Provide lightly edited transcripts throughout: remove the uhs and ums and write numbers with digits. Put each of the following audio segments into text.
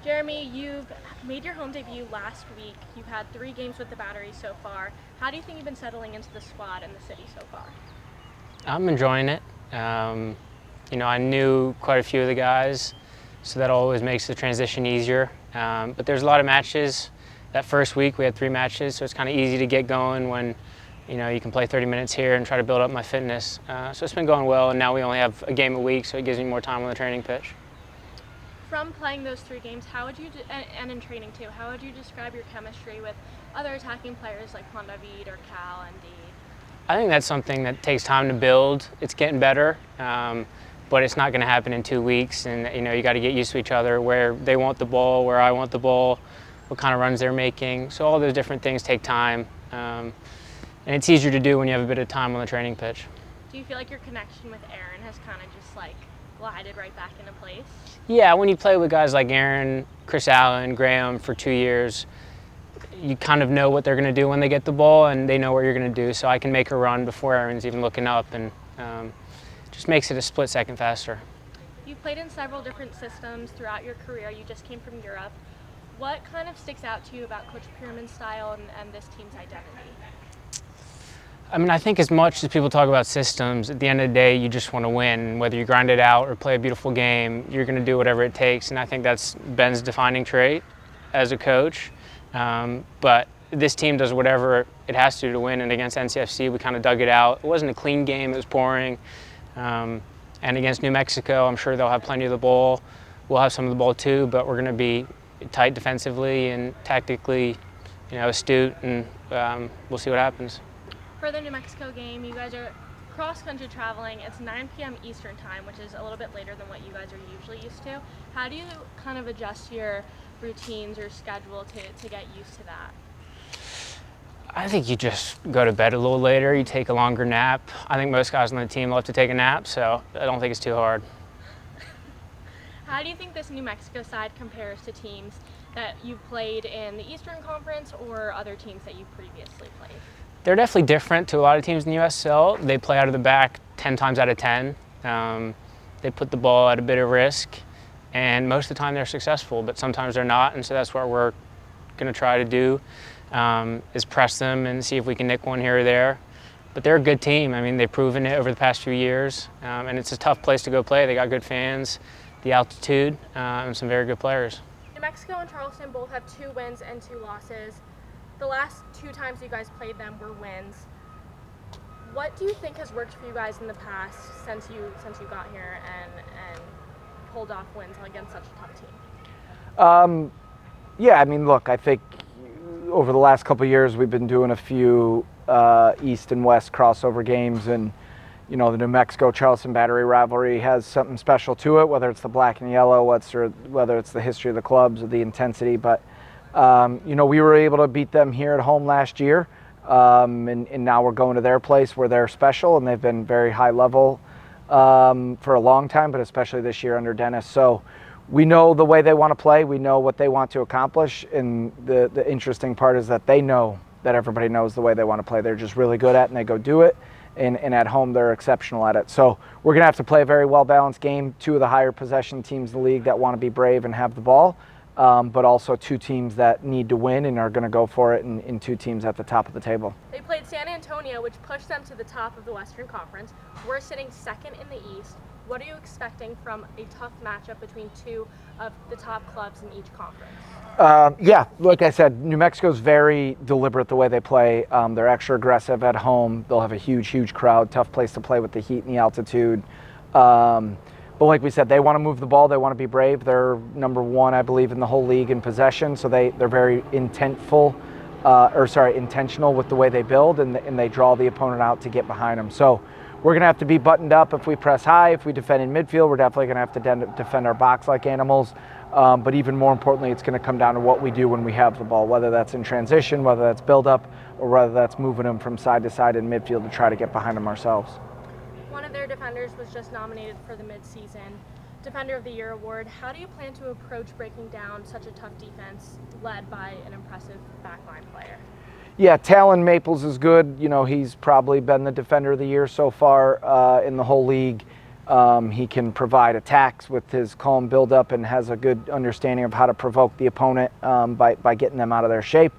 Jeremy, you've made your home debut last week. You've had 3 games with the Battery so far. How do you think you've been settling into the squad and the city so far? I'm enjoying it. I knew quite a few of the guys, so that always makes the transition easier. But there's a lot of matches. That first week we had 3 matches, so it's kind of easy to get going when you can play 30 minutes here and try to build up my fitness. So it's been going well, and now we only have a game a week, so it gives me more time on the training pitch. From playing those 3 games, how would you, and in training too, how would you describe your chemistry with other attacking players like Juan David or Cal and Dee? I think that's something that takes time to build. It's getting better, but it's not going to happen in 2 weeks. And you got to get used to each other, where they want the ball, where I want the ball, what kind of runs they're making. So all those different things take time, and it's easier to do when you have a bit of time on the training pitch. Do you feel like your connection with Aaron has kind of just like glided right back into place? Yeah, when you play with guys like Aaron, Chris Allen, Graham for 2 years, you kind of know what they're going to do when they get the ball, and they know what you're going to do. So I can make a run before Aaron's even looking up, and just makes it a split second faster. You've played in several different systems throughout your career. You just came from Europe. What kind of sticks out to you about Coach Pierman's style and this team's identity? I think as much as people talk about systems, at the end of the day, you just want to win. Whether you grind it out or play a beautiful game, you're going to do whatever it takes. And I think that's Ben's defining trait as a coach. But this team does whatever it has to win. And against NCFC, we kind of dug it out. It wasn't a clean game. It was boring. And against New Mexico, I'm sure they'll have plenty of the ball. We'll have some of the ball too, but we're going to be tight defensively and tactically, astute, and we'll see what happens. For the New Mexico game, you guys are cross-country traveling. It's 9 p.m. Eastern time, which is a little bit later than what you guys are usually used to. How do you kind of adjust your routines or schedule to get used to that? I think you just go to bed a little later. You take a longer nap. I think most guys on the team love to take a nap, so I don't think it's too hard. How do you think this New Mexico side compares to teams that you've played in the Eastern Conference or other teams that you've previously played? They're definitely different to a lot of teams in the USL. They play out of the back 10 times out of 10. They put the ball at a bit of risk, and most of the time they're successful, but sometimes they're not, and so that's what we're going to try to do, is press them and see if we can nick one here or there. But they're a good team. They've proven it over the past few years, and it's a tough place to go play. They got good fans, the altitude, and some very good players. New Mexico and Charleston both have 2 wins and 2 losses. The last 2 times you guys played them were wins. What do you think has worked for you guys in the past since you got here and pulled off wins against such a tough team? Look, I think over the last couple of years we've been doing a few East and West crossover games, and the New Mexico Charleston Battery rivalry has something special to it, whether it's the black and yellow, whether it's the history of the clubs or the intensity. But we were able to beat them here at home last year, and now we're going to their place where they're special, and they've been very high level for a long time, but especially this year under Dennis. So we know the way they want to play. We know what they want to accomplish, and the interesting part is that they know that everybody knows the way they want to play. They're just really good at it, and they go do it, and at home they're exceptional at it. So we're going to have to play a very well-balanced game. 2 of the higher possession teams in the league that want to be brave and have the ball. But also 2 teams that need to win and are going to go for it, in 2 teams at the top of the table. They played San Antonio, which pushed them to the top of the Western Conference. We're sitting second in the East. What are you expecting from a tough matchup between 2 of the top clubs in each conference? Like I said, New Mexico's very deliberate the way they play. They're extra aggressive at home. They'll have a huge crowd, tough place to play with the heat and the altitude. But like we said, they want to move the ball. They want to be brave. They're number 1, I believe, in the whole league in possession. So they're very intentional with the way they build, and they draw the opponent out to get behind them. So we're going to have to be buttoned up if we press high. If we defend in midfield, we're definitely going to have to defend our box like animals. But even more importantly, it's going to come down to what we do when we have the ball, whether that's in transition, whether that's build up, or whether that's moving them from side to side in midfield to try to get behind them ourselves. One of their defenders was just nominated for the mid-season Defender of the Year award. How do you plan to approach breaking down such a tough defense led by an impressive backline player? Yeah, Talon Maples is good. He's probably been the Defender of the Year so far in the whole league. He can provide attacks with his calm build-up and has a good understanding of how to provoke the opponent by getting them out of their shape.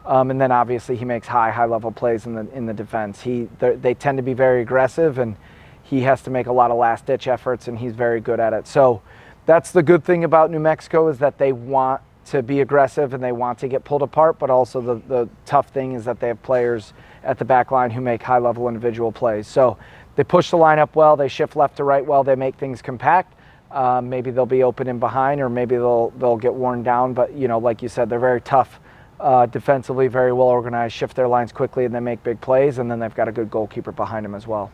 And then obviously he makes high-level plays in the defense. They tend to be very aggressive, and he has to make a lot of last-ditch efforts, and he's very good at it. So that's the good thing about New Mexico, is that they want to be aggressive and they want to get pulled apart, but also the tough thing is that they have players at the back line who make high-level individual plays. So they push the line up well, they shift left to right well, they make things compact. Maybe they'll be open in behind, or maybe they'll get worn down, but like you said, they're very tough defensively, very well organized, shift their lines quickly, and they make big plays, and then they've got a good goalkeeper behind them as well.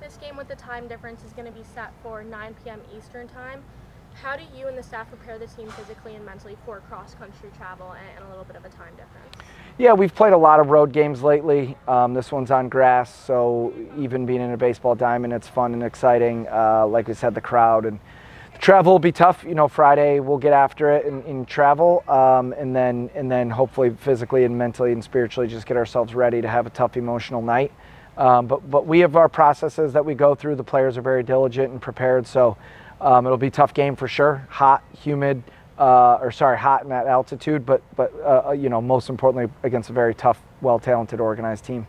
This game with the time difference is going to be set for 9 p.m. Eastern time. How do you and the staff prepare the team physically and mentally for cross-country travel and a little bit of a time difference? Yeah, we've played a lot of road games lately. This one's on grass, so even being in a baseball diamond, it's fun and exciting. Like we said, the crowd and the travel will be tough. Friday we'll get after it in travel, and then hopefully physically and mentally and spiritually just get ourselves ready to have a tough emotional night. But we have our processes that we go through. The players are very diligent and prepared, so it'll be a tough game for sure. Hot, humid, hot in that altitude, but most importantly against a very tough, well-talented, organized team.